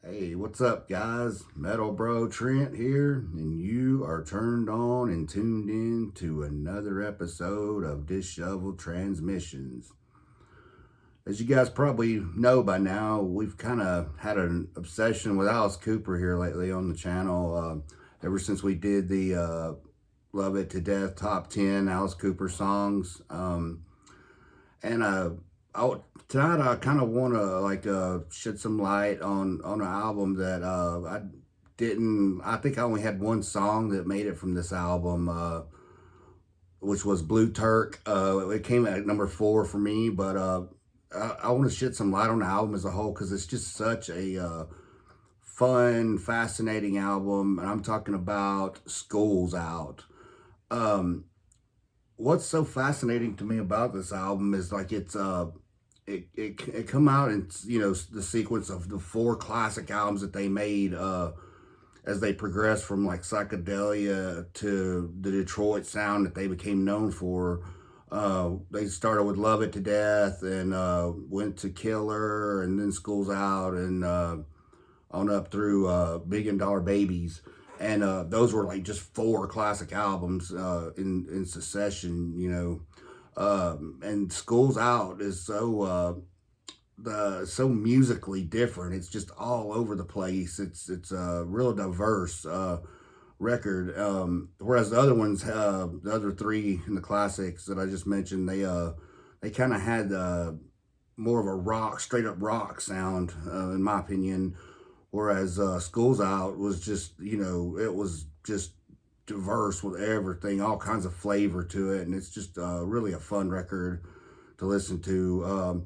Hey, what's up, guys? Metal Bro Trent here, and you are turned on and tuned in to another episode of Disheveled Transmissions. As you guys probably know by now, we've kind of had an obsession with Alice Cooper here lately on the channel. Ever since we did the Love It to Death Top 10 Alice Cooper songs. And tonight I kind of want to shed some light on an album that I didn't. I think I only had one song that made it from this album, which was Blue Turk. It came at number 4 for me, but I want to shed some light on the album as a whole because it's just such a fun, fascinating album, and I'm talking about School's Out. What's so fascinating to me about this album is it come out in the sequence of the 4 classic albums that they made as they progressed from like psychedelia to the Detroit sound that they became known for. They started with Love It to Death and went to Killer and then School's Out and on up through $1 Billion Babies. And those were like just 4 classic albums in succession, and School's Out is so musically different. It's just all over the place. It's a real diverse record. Whereas the other ones, the other 3 in the classics that I just mentioned, they kind of had more of a straight up rock sound, in my opinion. Whereas School's Out was just, it was just diverse with everything, all kinds of flavor to it. And it's just really a fun record to listen to.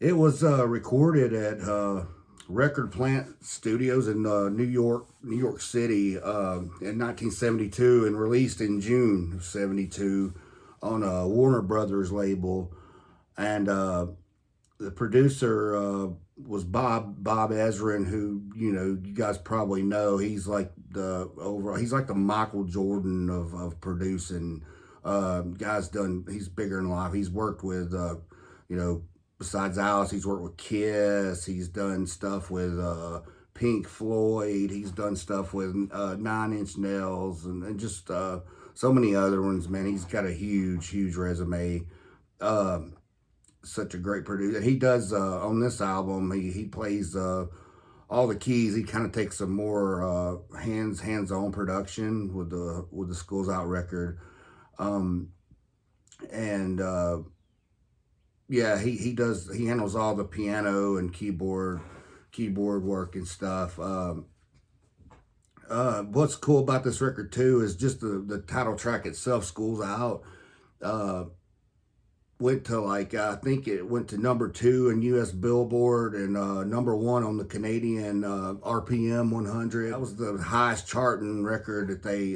It was recorded at Record Plant Studios in New York City in 1972 and released in June of 72 on a Warner Brothers label. And the producer was Bob Ezrin, who you guys probably know. He's like the Michael Jordan of producing. He's bigger than life. He's worked with besides Alice, he's worked with Kiss. He's done stuff with Pink Floyd. He's done stuff with 9 Inch Nails and just so many other ones. Man, he's got a huge resume. Such a great producer. He does on this album. He plays all the keys. He kind of takes some more hands-on production with the School's Out record, and yeah, he handles all the piano and keyboard work and stuff. What's cool about this record too is just the title track itself, School's Out. Went to I think it went to number 2 in U.S. Billboard and number 1 on the Canadian RPM 100. That was the highest charting record that they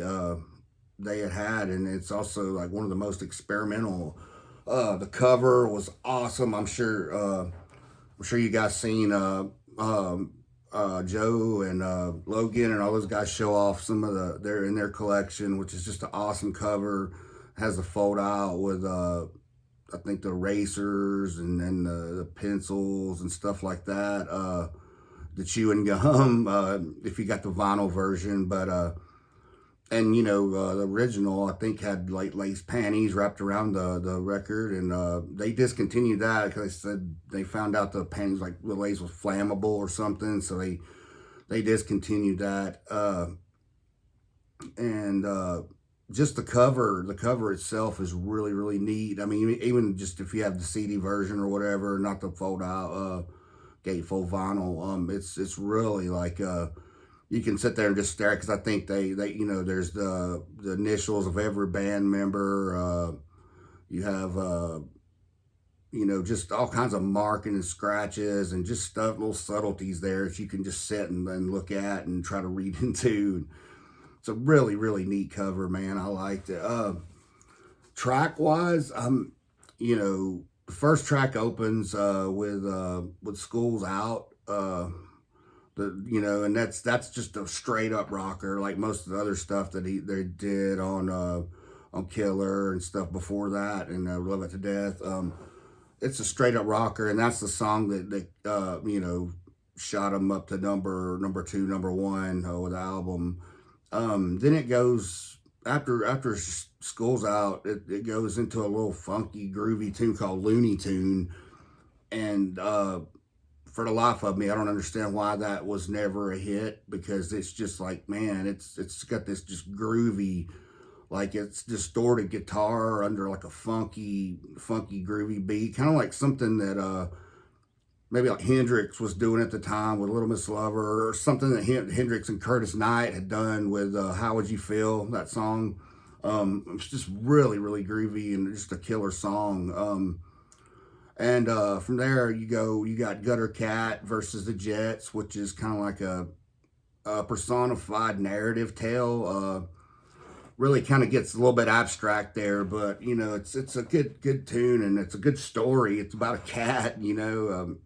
had, and it's also like one of the most experimental. The cover was awesome. I'm sure you guys seen Joe and Logan and all those guys show off some of they're in their collection, which is just an awesome cover. Has a fold out with I think the erasers and then the pencils and stuff like that. The chewing gum, if you got the vinyl version, but and the original I think had like lace panties wrapped around the record, and they discontinued that because they said they found out the panties, like the lace, was flammable or something, so they discontinued that. And just the cover itself is really neat. I mean, even just if you have the CD version or whatever, not the fold out gatefold vinyl, it's really like you can sit there and just stare, because I think they there's the initials of every band member. You have just all kinds of marking and scratches and just stuff, little subtleties there that you can just sit and look at and try to read into. It's a really neat cover, man. I liked it. Track wise, the first track opens with School's Out. And that's just a straight up rocker, like most of the other stuff that they did on Killer and stuff before that, and Love It to Death. It's a straight up rocker, and that's the song that shot them up to number two, number one with the album. Then it goes after school's out. It goes into a little funky, groovy tune called Looney Tune, and for the life of me, I don't understand why that was never a hit because it's just like, man, it's got this just groovy, like it's distorted guitar under like a funky groovy beat, kind of like something that maybe like Hendrix was doing at the time with Little Miss Lover, or something that Hendrix and Curtis Knight had done with How Would You Feel, that song. It's just really groovy and just a killer song. And from there you got Gutter Cat versus the Jets, which is kind of like a personified narrative tale. Really kind of gets a little bit abstract there, but you know it's a good tune and it's a good story. It's about a cat, you know,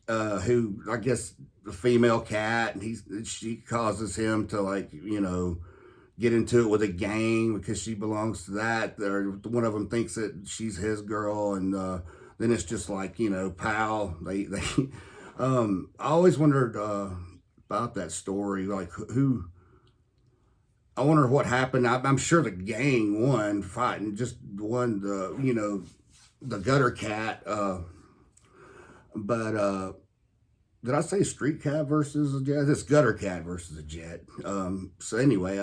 who I guess the female cat, and she causes him to, like, you know, get into it with a gang because she belongs to that. Or one of them thinks that she's his girl, and then it's just like, you know, pal. They I always wondered about that story, like who. I wonder what happened. I'm sure the gang won fighting, just won the, you know, the Gutter Cat. But did I say Street Cat versus a Jet? It's Gutter Cat versus a Jet. So anyway,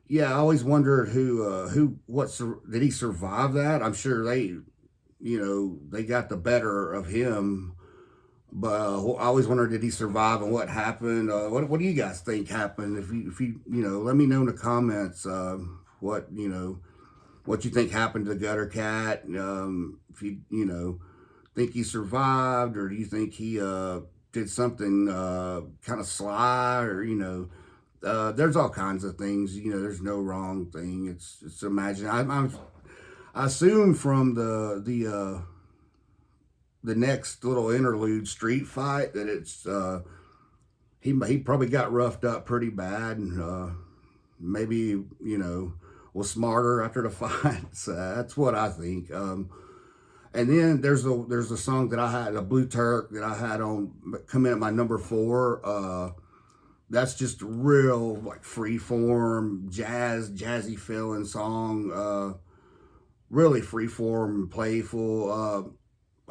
yeah, I always wondered did he survive that? I'm sure they got the better of him. But I always wondered, did he survive and what happened? What do you guys think happened? If you let me know in the comments what what you think happened to the Gutter Cat. If you think he survived, or do you think he did something kind of sly, or there's all kinds of things. There's no wrong thing. It's imagine. I assume from the next little interlude street fight that it's he probably got roughed up pretty bad, and maybe was smarter after the fight. So that's what I think. And then there's a song that I had, a Blue Turk, that I had on come in at my number 4. That's just a real like free form jazzy feeling song. Really free form, playful.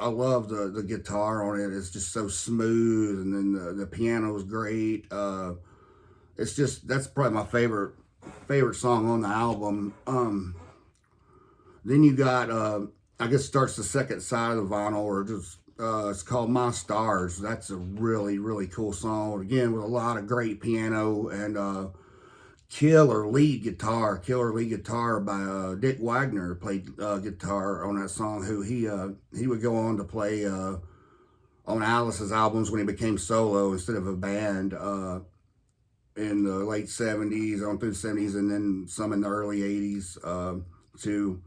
I love the guitar on it. It's just so smooth, and then the piano is great. That's probably my favorite song on the album. Then you got I guess starts the second side of the vinyl, or just it's called My Stars. That's a really cool song. Again, with a lot of great piano and killer lead guitar by Dick Wagner played guitar on that song. Who he would go on to play on Alice's albums when he became solo instead of a band in the late 70s on through the 70s, and then some in the early 80s too.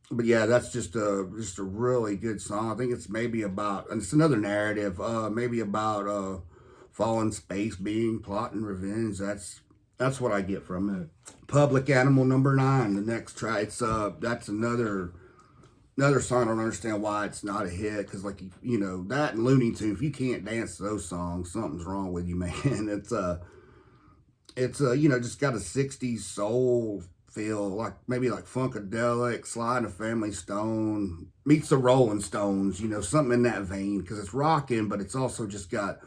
But yeah, that's just a really good song. I think it's maybe about, and it's another narrative, maybe about fallen space being, plot and revenge. That's what I get from it. Public Animal number 9, the next track. It's that's another song. I don't understand why it's not a hit, because like that and Looney Tune. If you can't dance to those songs, something's wrong with you, man. It's just got a 60s soul feel, like maybe like Funkadelic, Sly and the Family Stone meets the Rolling Stones, something in that vein, because it's rocking, but it's also just got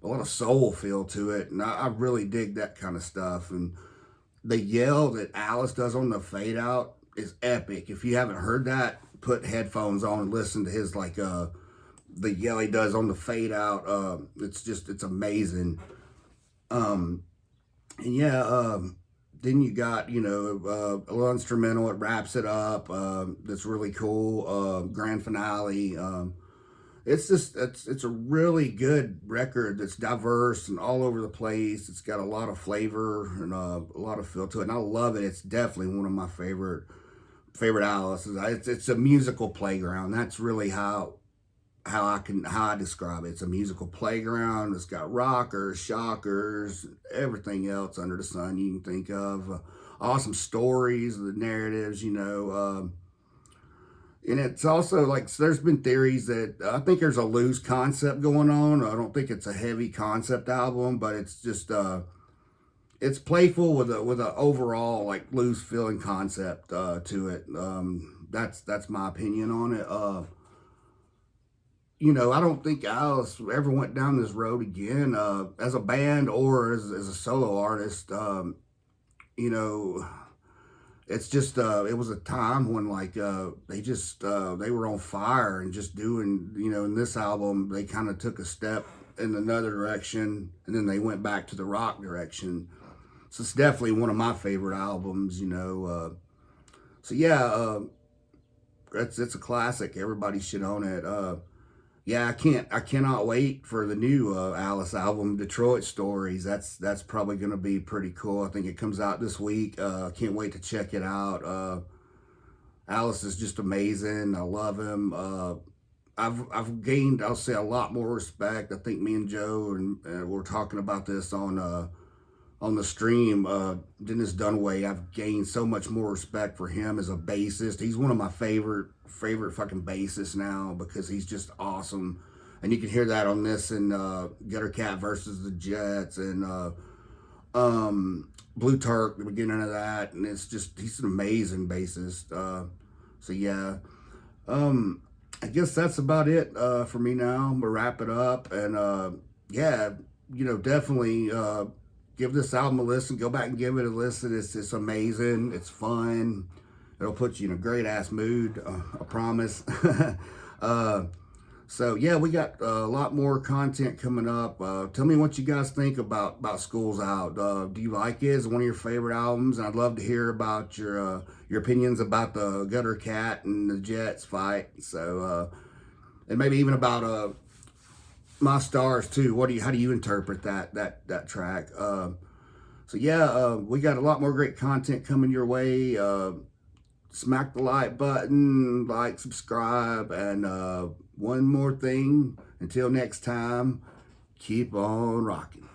a lot of soul feel to it, and I really dig that kind of stuff. And the yell that Alice does on the fade out is epic. If you haven't heard that, put headphones on and listen to his the yell he does on the fade out. It's amazing. And yeah, then you got, a little instrumental. It wraps it up. That's really cool. Grand finale. It's a really good record that's diverse and all over the place. It's got a lot of flavor and a lot of feel to it, and I love it. It's definitely one of my favorite Alice's. It's a musical playground. That's really how I describe it. It's a musical playground. It's got rockers, shockers, everything else under the sun you can think of. Awesome stories, the narratives, And it's also like, so there's been theories that I think there's a loose concept going on. I don't think it's a heavy concept album, but it's just it's playful with a overall like loose feeling concept to it. That's my opinion on it. I don't think Alice ever went down this road again as a band or as a solo artist. You know, it's just it was a time when like they were on fire and just doing, in this album they kind of took a step in another direction and then they went back to the rock direction. So it's definitely one of my favorite albums. So yeah, it's a classic. Everybody should own it. Yeah, I cannot wait for the new Alice album, Detroit Stories. That's probably going to be pretty cool. I think it comes out this week. Can't wait to check it out. Alice is just amazing. I love him. I've gained, I'll say, a lot more respect. I think me and Joe and we're talking about this on the stream, Dennis Dunaway. I've gained so much more respect for him as a bassist. He's one of my favorite fucking bassists now because he's just awesome. And you can hear that on this and Gutter Cat versus the Jets and Blue Turk, the beginning of that. And it's just, he's an amazing bassist. So yeah, I guess that's about it for me now. We'll wrap it up. And yeah, definitely give this album a listen. Go back and give it a listen. It's amazing. It's fun. It'll put you in a great ass mood. I promise. So yeah, we got a lot more content coming up. Tell me what you guys think about School's Out. Do you like it? Is it one of your favorite albums? And I'd love to hear about your opinions about the Gutter Cat and the Jets fight. So and maybe even about My Stars too. How do you interpret that track? So yeah, we got a lot more great content coming your way. Smack the like button, like, subscribe, and one more thing. Until next time, keep on rocking.